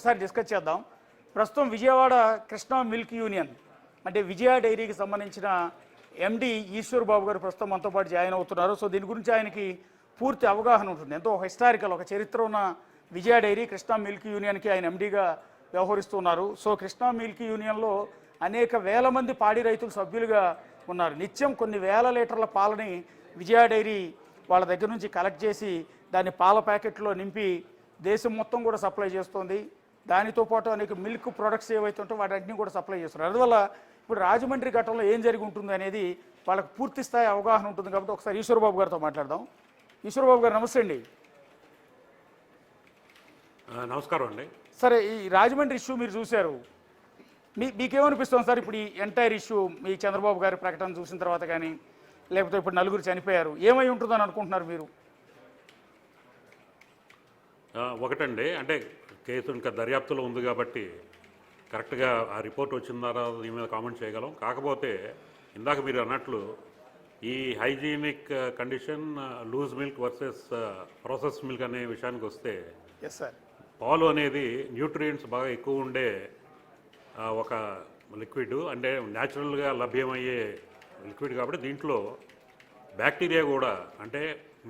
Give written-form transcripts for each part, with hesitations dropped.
ఒకసారి డిస్కస్ చేద్దాం. ప్రస్తుతం విజయవాడ కృష్ణా మిల్క్ యూనియన్ అంటే విజయ డైరీకి సంబంధించిన ఎండి ఈశ్వర్ బాబు గారు ప్రస్తుతం మనతో పాటు జాయిన్ అవుతున్నారు. సో దీని గురించి ఆయనకి పూర్తి అవగాహన ఉంటుంది. ఎంతో హిస్టారికల్, ఒక చరిత్ర ఉన్న విజయ డైరీ కృష్ణా మిల్క్ యూనియన్కి ఆయన ఎండిగా వ్యవహరిస్తున్నారు. సో కృష్ణా మిల్క్ యూనియన్లో అనేక వేల మంది పాడి రైతులు సభ్యులుగా ఉన్నారు. నిత్యం కొన్ని వేల లీటర్ల పాలని విజయ డైరీ వాళ్ళ దగ్గర నుంచి కలెక్ట్ చేసి దాన్ని పాల ప్యాకెట్లో నింపి దేశం మొత్తం కూడా సప్లై చేస్తుంది. దానితో పాటు అనేక మిల్క్ ప్రొడక్ట్స్ ఏవైతే ఉంటాయో వాటన్నిటిని కూడా సప్లై చేస్తున్నారు. అందువల్ల ఇప్పుడు రాజమండ్రి ఘట్టంలో ఏం జరిగి ఉంటుంది అనేది వాళ్ళకి పూర్తి స్థాయి అవగాహన ఉంటుంది. కాబట్టి ఒకసారి ఈశ్వరబాబు గారితో మాట్లాడదాం. ఈశ్వరబాబు గారు నమస్తే అండి. నమస్కారం అండి. సరే, ఈ రాజమండ్రి ఇష్యూ మీరు చూశారు, మీకేమనిపిస్తుంది సార్? ఇప్పుడు ఈ ఎంటైర్ ఇష్యూ మీ చంద్రబాబు గారి ప్రకటన చూసిన తర్వాత కానీ, లేకపోతే ఇప్పుడు నలుగురు చనిపోయారు, ఏమై ఉంటుందని అనుకుంటున్నారు మీరు? ఒకటండి, అంటే కేసు ఇంకా దర్యాప్తులో ఉంది కాబట్టి కరెక్ట్గా ఆ రిపోర్ట్ వచ్చిన తర్వాత దీని మీద కామెంట్ చేయగలం. కాకపోతే ఇందాక మీరు అన్నట్లు ఈ hygienic condition loose milk versus process milk అనే విషయానికి వస్తే, పాలు అనేది న్యూట్రియంట్స్ బాగా ఎక్కువ ఉండే ఒక లిక్విడ్, అంటే న్యాచురల్గా లభ్యమయ్యే లిక్విడ్ కాబట్టి దీంట్లో బ్యాక్టీరియా కూడా, అంటే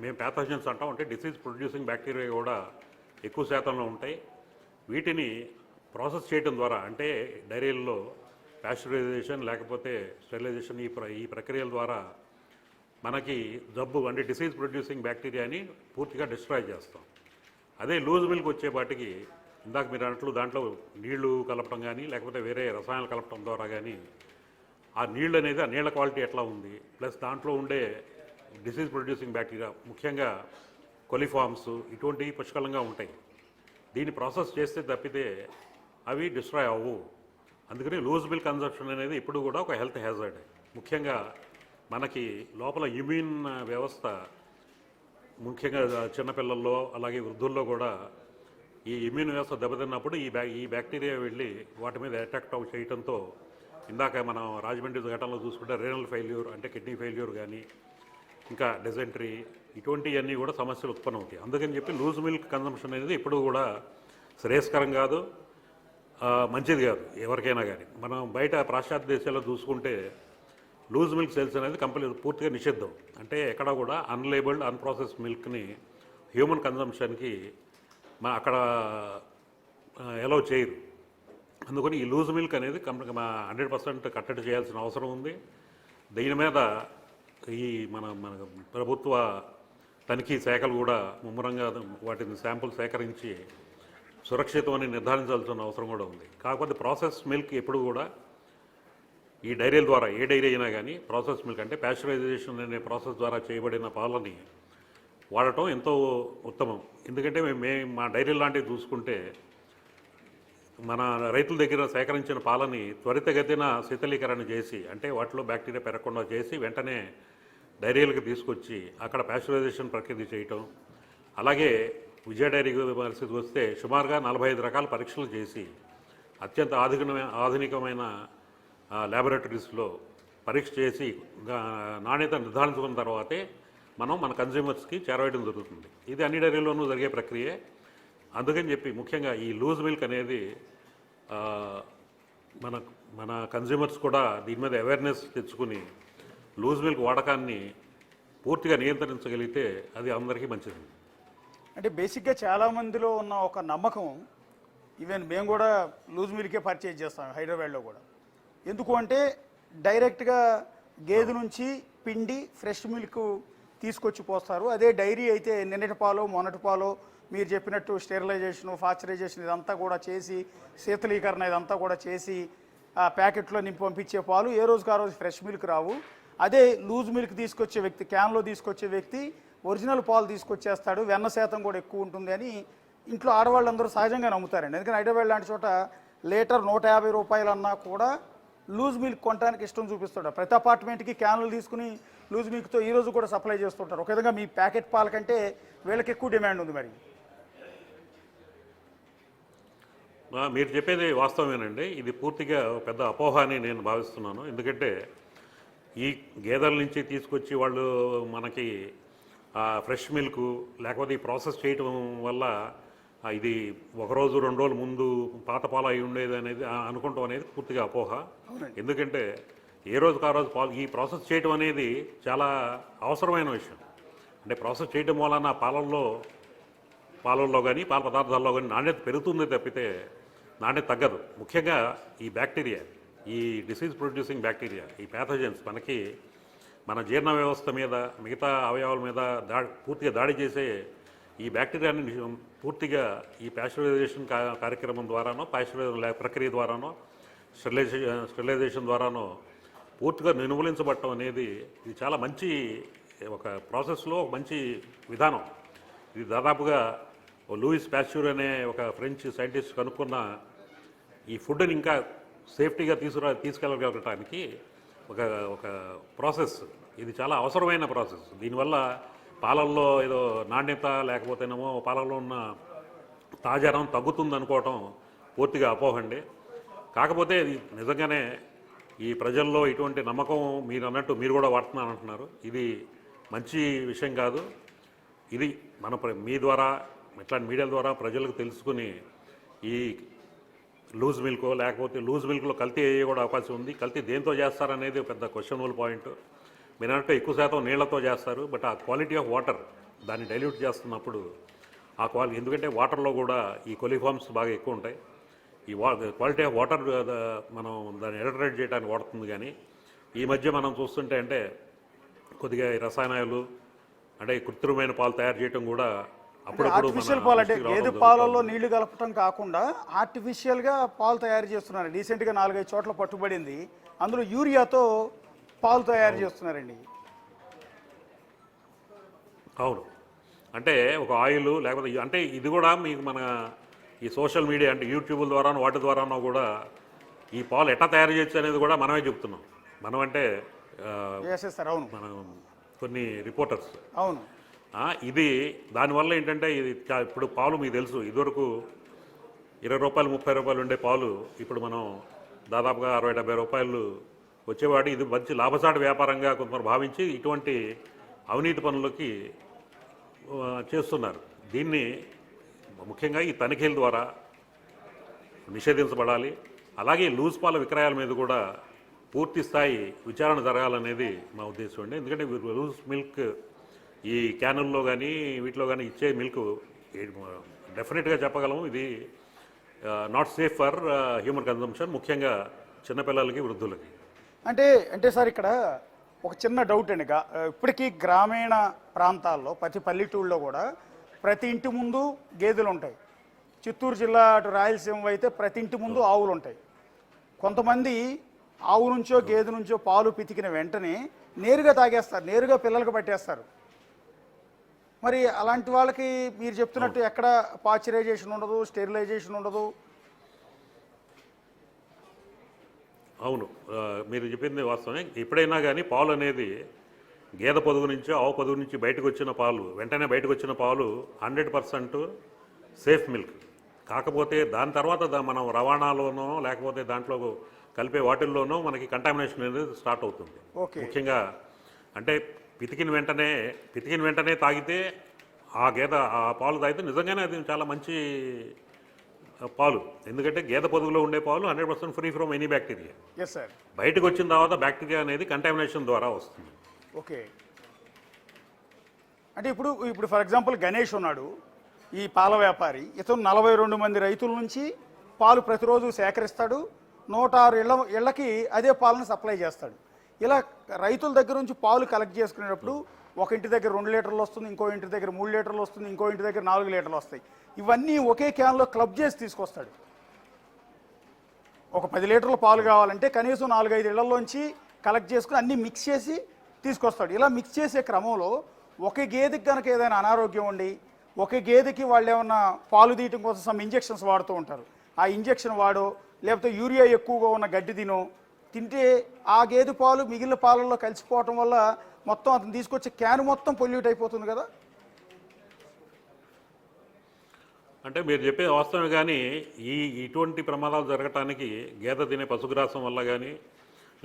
మేము ప్యాథోజన్స్ అంటాం, అంటే డిసీజ్ ప్రొడ్యూసింగ్ బ్యాక్టీరియా కూడా ఎక్కువ శాతంలో ఉంటాయి. వీటిని ప్రాసెస్ చేయడం ద్వారా, అంటే డైరీల్లో ప్యాస్చరైజేషన్ లేకపోతే స్టెరిలైజేషన్ ఈ ప్రక్రియల ద్వారా మనకి జబ్బు, అంటే డిసీజ్ ప్రొడ్యూసింగ్ బ్యాక్టీరియాని పూర్తిగా డిస్ట్రాయ్ చేస్తాం. అదే లూజ్ మిల్క్ వచ్చేపాటికి ఇందాక మీరు అన్నట్లు దాంట్లో నీళ్లు కలపడం కానీ లేకపోతే వేరే రసాయనాలు కలపడం ద్వారా కానీ ఆ నీళ్ళు అనేది, ఆ నీళ్ళ క్వాలిటీ ఎట్లా ఉంది, ప్లస్ దాంట్లో ఉండే డిసీజ్ ప్రొడ్యూసింగ్ బ్యాక్టీరియా ముఖ్యంగా కొలిఫార్మ్స్ ఇటువంటివి పుష్కలంగా ఉంటాయి. దీన్ని ప్రాసెస్ చేస్తే తప్పితే అవి డిస్ట్రాయ్ అవ్వవు. అందుకని లూజ్ మిల్క్ కన్సంప్షన్ అనేది ఇప్పుడు కూడా ఒక హెల్త్ హ్యాజర్డ్. ముఖ్యంగా మనకి లోపల ఇమ్యూన్ వ్యవస్థ, ముఖ్యంగా చిన్నపిల్లల్లో అలాగే వృద్ధుల్లో కూడా ఈ ఇమ్యూన్ వ్యవస్థ దెబ్బతిన్నప్పుడు ఈ బ్యాక్టీరియా వెళ్ళి వాటి మీద అటాక్ చేయడంతో ఇందాక మనం రాజమండ్రి ఘటనలో చూసుకుంటే రీనల్ ఫెయిల్యూర్, అంటే కిడ్నీ ఫెయిల్యూర్ కానీ ఇంకా డిజెంట్రీ ఇటువంటివన్నీ కూడా సమస్యలు ఉత్పన్నమవుతాయి. అందుకని చెప్పి లూజ్ మిల్క్ కన్సంప్షన్ అనేది ఇప్పుడు కూడా శ్రేయస్కరం కాదు, మంచిది కాదు ఎవరికైనా కానీ. మనం బయట పాశ్చాత్య దేశాల్లో చూసుకుంటే లూజ్ మిల్క్ సేల్స్ అనేది పూర్తిగా నిషిద్ధం. అంటే ఎక్కడ కూడా అన్లేబుల్డ్ అన్ప్రాసెస్ మిల్క్ని హ్యూమన్ కన్సంప్షన్కి అక్కడ అలౌ చేయరు. అందుకని ఈ లూజ్ మిల్క్ అనేది 100% కట్టడి చేయాల్సిన అవసరం ఉంది. దీని మీద ఈ మన ప్రభుత్వ తనిఖీ శాఖలు కూడా ముమ్మరంగా వాటిని శాంపుల్ సేకరించి సురక్షితమని నిర్ధారించాల్సిన అవసరం కూడా ఉంది. కాకపోతే ప్రాసెస్ మిల్క్ ఎప్పుడు కూడా ఈ డైరీల ద్వారా, ఏ డైరీ అయినా కానీ ప్రాసెస్ మిల్క్ అంటే ప్యాస్చరైజేషన్ అనే ప్రాసెస్ ద్వారా చేయబడిన పాలని వాడటం ఎంతో ఉత్తమం. ఎందుకంటే మేము మా డైరీ లాంటివి చూసుకుంటే మన రైతుల దగ్గర సేకరించిన పాలని త్వరితగతిన శీతలీకరణ చేసి, అంటే వాటిలో బ్యాక్టీరియా పెరగకుండా చేసి వెంటనే డైరీలకు తీసుకొచ్చి అక్కడ ప్యాస్చరైజేషన్ ప్రక్రియ చేయటం. అలాగే విజయ డైరీ పరిస్థితి వస్తే సుమారుగా 45 రకాల పరీక్షలు చేసి అత్యంత ఆధునికమైన ల్యాబొరేటరీస్లో పరీక్ష చేసి నాణ్యత నిర్ధారించుకున్న తర్వాతే మనం మన కన్జ్యూమర్స్కి చేరవేయడం జరుగుతుంది. ఇది అన్ని డైరీల్లోనూ జరిగే ప్రక్రియే. అందుకని చెప్పి ముఖ్యంగా ఈ లూజ్ మిల్క్ అనేది మన కన్జ్యూమర్స్ కూడా దీని మీద అవేర్నెస్ తెచ్చుకుని లూజ్ మిల్క్ వాడకాన్ని పూర్తిగా నియంత్రించగలిగితే అది అందరికీ మంచిది. అంటే బేసిక్గా చాలామందిలో ఉన్న ఒక నమ్మకం, ఈవెన్ మేము కూడా లూజ్ మిల్కే పర్చేజ్ చేస్తాం హైదరాబాద్లో కూడా. ఎందుకు అంటే డైరెక్ట్గా గేదె నుంచి పిండి ఫ్రెష్ మిల్క్ తీసుకొచ్చి పోస్తారు. అదే డైరీ అయితే నిన్నటి పాలో మొన్నటి పాలో మీరు చెప్పినట్టు స్టెరిలైజేషను, పాశ్చరైజేషన్ ఇదంతా కూడా చేసి, శీతలీకరణ ఇదంతా కూడా చేసి ఆ ప్యాకెట్లో నింపి పంపించే పాలు ఏ రోజుకి ఆ రోజు ఫ్రెష్ మిల్క్ రావు. అదే లూజ్ మిల్క్ తీసుకొచ్చే వ్యక్తి, క్యాన్లో తీసుకొచ్చే వ్యక్తి ఒరిజినల్ పాలు తీసుకొచ్చేస్తాడు, వెన్న శాతం కూడా ఎక్కువ ఉంటుంది అని ఇంట్లో ఆడవాళ్ళందరూ సహజంగా నమ్ముతారండి. ఎందుకంటే హైదరాబాద్ లాంటి చోట లీటర్ 150 రూపాయలన్నా కూడా లూజ్ మిల్క్ కొనడానికి ఇష్టం చూపిస్తుంటారు. ప్రతి అపార్ట్మెంట్కి క్యాన్లు తీసుకుని లూజ్ మిల్క్తో ఈరోజు కూడా సప్లై చేస్తుంటారు. ఒక విధంగా మీ ప్యాకెట్ పాల కంటే వీళ్ళకి ఎక్కువ డిమాండ్ ఉంది. మరి మీరు చెప్పేది వాస్తవమేనండి. ఇది పూర్తిగా పెద్ద అపోహ అని నేను భావిస్తున్నాను. ఎందుకంటే ఈ గేదెల నుంచి తీసుకొచ్చి వాళ్ళు మనకి ఫ్రెష్ మిల్క్ లేకపోతే ఈ ప్రాసెస్ చేయటం వల్ల ఇది ఒకరోజు 2 రోజుల ముందు పాత పాలు అయి ఉండేది అనేది అనుకుంటాం అనేది పూర్తిగా అపోహ. ఎందుకంటే ఏ రోజుకి ఆ రోజు పాలు ఈ ప్రాసెస్ చేయడం అనేది చాలా అవసరమైన విషయం. అంటే ప్రాసెస్ చేయడం వలన పాలల్లో కానీ పాల పదార్థాల్లో కానీ నాణ్యత పెరుగుతుంది తప్పితే నాణ్యత తగ్గదు. ముఖ్యంగా ఈ బ్యాక్టీరియా, ఈ డిసీజ్ ప్రొడ్యూసింగ్ బ్యాక్టీరియా, ఈ ప్యాథోజన్స్ మనకి మన జీర్ణ వ్యవస్థ మీద, మిగతా అవయవాల మీద పూర్తిగా దాడి చేసే ఈ బ్యాక్టీరియాని పూర్తిగా ఈ పాస్చరైజేషన్ కార్యక్రమం ద్వారానో, పాస్చరైజేషన్ ప్రక్రియ ద్వారానో, స్టెరిలైజేషన్ ద్వారానో పూర్తిగా నిర్మూలించబడటం అనేది ఇది చాలా మంచి ఒక ప్రాసెస్లో ఒక మంచి విధానం. ఇది దాదాపుగా లూయిస్ పాస్చర్ అనే ఒక ఫ్రెంచ్ సైంటిస్ట్ కనుక్కున్న ఈ ఫుడ్ని ఇంకా సేఫ్టీగా తీసుకెళ్ళగలగటానికి ఒక ప్రాసెస్. ఇది చాలా అవసరమైన ప్రాసెస్. దీనివల్ల పాలల్లో ఏదో నాణ్యత లేకపోతేనేమో పాలల్లో ఉన్న తాజాదనం తగ్గుతుంది అనుకోవటం పూర్తిగా అపోహండి. కాకపోతే ఇది నిజంగానే ఈ ప్రజల్లో ఇటువంటి నమ్మకం మీరు అన్నట్టు మీరు కూడా వాడుతున్నాను అంటున్నారు. ఇది మంచి విషయం కాదు. ఇది మీ ద్వారా ఇట్లాంటి మీడియా ద్వారా ప్రజలకు తెలుసుకుని ఈ లూజ్ మిల్క్ లేకపోతే లూజ్ మిల్క్లో కల్తీ అయ్యే కూడా అవకాశం ఉంది. కల్తీ దేంతో చేస్తారనేది పెద్ద క్వశ్చనబుల్ పాయింట్. మీరు అన్నట్టు ఎక్కువ శాతం నీళ్లతో చేస్తారు. బట్ ఆ క్వాలిటీ ఆఫ్ వాటర్ దాన్ని డైల్యూట్ చేస్తున్నప్పుడు ఆ ఎందుకంటే వాటర్లో కూడా ఈ కొలిఫార్మ్స్ బాగా ఎక్కువ ఉంటాయి. ఈ క్వాలిటీ ఆఫ్ వాటర్ మనం దాన్ని ఎడల్టరేట్ చేయడానికి వాడుతుంది. కానీ ఈ మధ్య మనం చూస్తుంటే అంటే కొద్దిగా రసాయనాలు అంటే కృత్రిమైన పాలు తయారు చేయడం కూడా ఆర్టిఫిషియల్ పాలు అంటే గేదె పాలలో నీళ్లు కలపటం కాకుండా ఆర్టిఫిషియల్గా పాలు తయారు చేస్తున్నారు. రీసెంట్గా 4-5 చోట్ల పట్టుబడింది. అందులో యూరియాతో పాలు తయారు చేస్తున్నారండి. అవును, అంటే ఒక ఆయిల్ లేకపోతే అంటే ఇది కూడా మీకు మన ఈ సోషల్ మీడియా అంటే యూట్యూబ్ ద్వారానో వాటి ద్వారానో కూడా ఈ పాలు ఎట్లా తయారు చేయొచ్చు అనేది కూడా మనమే చెప్తున్నాం. మనం అంటే మనం కొన్ని రిపోర్టర్స్. అవును, ఇది దానివల్ల ఏంటంటే ఇది ఇప్పుడు పాలు మీకు తెలుసు, ఇదివరకు 20 రూపాయలు 30 రూపాయలు ఉండే పాలు ఇప్పుడు మనం దాదాపుగా 60-70 రూపాయలు వచ్చేవాడు. ఇది మంచి లాభసాటి వ్యాపారంగా కొంతమంది భావించి ఇటువంటి అవినీతి పనులకి చేస్తున్నారు. దీన్ని ముఖ్యంగా ఈ తనిఖీల ద్వారా నిషేధించబడాలి. అలాగే లూజ్ పాల విక్రయాల మీద కూడా పూర్తి స్థాయి విచారణ జరగాలనేది మా ఉద్దేశం అండి. ఎందుకంటే లూజ్ మిల్క్ ఈ క్యానుల్లో కానీ వీటిలో కానీ ఇచ్చే మిల్క్ డెఫినెట్గా చెప్పగలము ఇది not safe for human consumption, ముఖ్యంగా చిన్నపిల్లలకి, వృద్ధులకి. అంటే సార్ ఇక్కడ ఒక చిన్న డౌట్ అండి. ఇప్పటికీ గ్రామీణ ప్రాంతాల్లో ప్రతి పల్లెటూళ్ళలో కూడా ప్రతి ఇంటి ముందు గేదెలు ఉంటాయి. చిత్తూరు జిల్లా అటు రాయలసీమ అయితే ప్రతి ఇంటి ముందు ఆవులు ఉంటాయి. కొంతమంది ఆవు నుంచో గేదె నుంచో పాలు పితికిన వెంటనే నేరుగా తాగేస్తారు, నేరుగా పిల్లలకు పట్టేస్తారు. మరి అలాంటి వాళ్ళకి మీరు చెప్తున్నట్టు ఎక్కడ పాశ్చరైజేషన్ ఉండదు, స్టెరిలైజేషన్ ఉండదు. అవును, మీరు చెప్పింది వాస్తవమే. ఎప్పుడైనా కానీ పాలు అనేది గేదె పొదుగు నుంచి ఆవు పొదుగు నుంచి బయటకు వచ్చిన పాలు, వెంటనే బయటకు వచ్చిన పాలు 100% సేఫ్ మిల్క్. కాకపోతే దాని తర్వాత మనం రవాణాలోనో లేకపోతే దాంట్లో కలిపే వాటిల్లోనూ మనకి కంటామినేషన్ అనేది స్టార్ట్ అవుతుంది. ముఖ్యంగా అంటే పితికిన వెంటనే తాగితే ఆ పాలు తాగితే నిజంగానే అది చాలా మంచి పాలు. ఎందుకంటే గేదె పొదుగులో ఉండే పాలు 100% ఫ్రీ ఫ్రమ్ ఎనీ బ్యాక్టీరియా. బయటకు వచ్చిన తర్వాత బ్యాక్టీరియా అనేది కంటామినేషన్ ద్వారా వస్తుంది. ఓకే, అంటే ఇప్పుడు ఫర్ ఎగ్జాంపుల్ గణేష్ ఉన్నాడు, ఈ పాల వ్యాపారి. ఇతను 42 మంది రైతుల నుంచి పాలు ప్రతిరోజు సేకరిస్తాడు. 106 ఇళ్ళకి అదే పాలను సప్లై చేస్తాడు. ఇలా రైతుల దగ్గర నుంచి పాలు కలెక్ట్ చేసుకునేటప్పుడు ఒక ఇంటి దగ్గర 2 లీటర్లు వస్తుంది, ఇంకో ఇంటి దగ్గర 3 లీటర్లు వస్తుంది, ఇంకో ఇంటి దగ్గర 4 లీటర్లు వస్తాయి. ఇవన్నీ ఒకే క్యాన్లో క్లబ్ చేసి తీసుకొస్తాడు. ఒక 10 లీటర్ల పాలు కావాలంటే కనీసం 4-5 ఇళ్లలోంచి కలెక్ట్ చేసుకుని అన్నీ మిక్స్ చేసి తీసుకొస్తాడు. ఇలా మిక్స్ చేసే క్రమంలో ఒక గేదెకి కనుక ఏదైనా అనారోగ్యం ఉండి ఒక గేదెకి వాళ్ళు ఏమన్నా పాలు తీయటం కోసం సమ్ ఇంజెక్షన్స్ వాడుతూ ఉంటారు. ఆ ఇంజెక్షన్ వాడో లేకపోతే యూరియా ఎక్కువగా ఉన్న గడ్డి తింటే ఆ గేదె పాలు మిగిలిన పాలల్లో కలిసిపోవటం వల్ల మొత్తం అతను తీసుకొచ్చే క్యాన్ మొత్తం పొల్యూట్ అయిపోతుంది కదా. అంటే మీరు చెప్పేది వాస్తవమే. కానీ ఇటువంటి ప్రమాదాలు జరగటానికి గేదె తినే పశుగ్రాసం వల్ల కానీ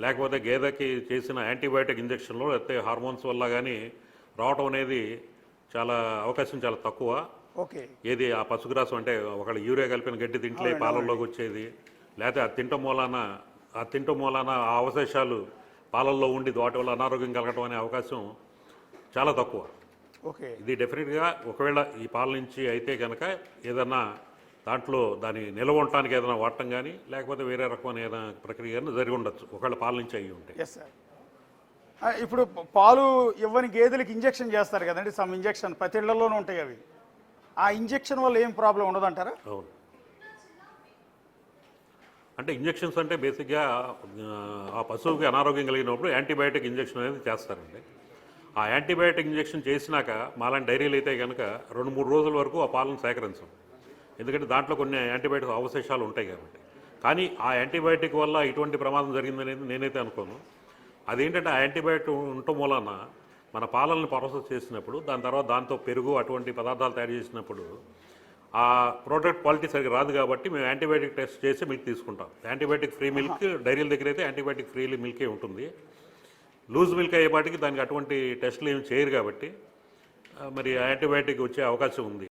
లేకపోతే గేదెకి చేసిన యాంటీబయాటిక్ ఇంజెక్షన్లు లేకపోతే హార్మోన్స్ వల్ల కానీ రావటం అనేది అవకాశం చాలా తక్కువ. ఓకే. ఏది ఆ పశుగ్రాసం అంటే ఒకళ్ళు యూరియా కలిపిన గడ్డి తింటలే పాలల్లోకి వచ్చేది, లేకపోతే అది తింటం మూలాన ఆ అవశేషాలు పాలల్లో ఉండి వాటి వల్ల అనారోగ్యం కలగటం అనే అవకాశం చాలా తక్కువ. ఓకే. ఇది డెఫినెట్గా ఒకవేళ ఈ పాల నుంచి అయితే కనుక ఏదన్నా దాంట్లో దాని నిల్వ ఉండటానికి ఏదైనా వాడటం కానీ లేకపోతే వేరే రకమైన ఏదైనా ప్రక్రియ కానీ జరిగి ఉండొచ్చు ఒకవేళ పాల నుంచి అయ్యి ఉంటే. Yes sir. ఇప్పుడు పాలు ఇవ్వని గేదెలకు ఇంజెక్షన్ చేస్తారు కదండి, సమ్ ఇంజెక్షన్ ప్రతి ఇళ్లలోనూ ఉంటాయి అవి. ఆ ఇంజెక్షన్ వల్ల ఏం ప్రాబ్లం ఉండదంటారా? అవును. అంటే ఇంజెక్షన్స్ అంటే బేసిక్గా ఆ పశువుకి అనారోగ్యం కలిగినప్పుడు యాంటీబయాటిక్ ఇంజెక్షన్ అనేది చేస్తారండి. ఆ యాంటీబయాటిక్ ఇంజెక్షన్ చేసినాక మాలాంటి డైరీలు అయితే కనుక 2-3 రోజుల వరకు ఆ పాలను సేకరించం. ఎందుకంటే దాంట్లో కొన్ని యాంటీబయాటిక్ అవశేషాలు ఉంటాయి కాబట్టి. కానీ ఆ యాంటీబయాటిక్ వల్ల ఇటువంటి ప్రమాదం జరిగిందనేది నేనైతే అనుకోను. అదేంటంటే ఆ యాంటీబయాటిక్ ఉండటం వలన మన పాలల్ని ప్రాసెస్ చేసినప్పుడు దాని తర్వాత దాంతో పెరుగు అటువంటి పదార్థాలు తయారు చేసినప్పుడు ఆ ప్రోడక్ట్ క్వాలిటీ సరిగ్గా రాదు కాబట్టి మేము యాంటీబయాటిక్ టెస్ట్ చేసి మిల్క్ తీసుకుంటాం. యాంటీబయాటిక్ ఫ్రీ మిల్క్ డైరీల దగ్గర అయితే యాంటీబయాటిక్ ఫ్రీ మిల్కే ఉంటుంది. లూజ్ మిల్క్ అయ్యేపాటికి దానికి అటువంటి టెస్టులు ఏమి చేయరు కాబట్టి మరి యాంటీబయాటిక్ వచ్చే అవకాశం ఉంది.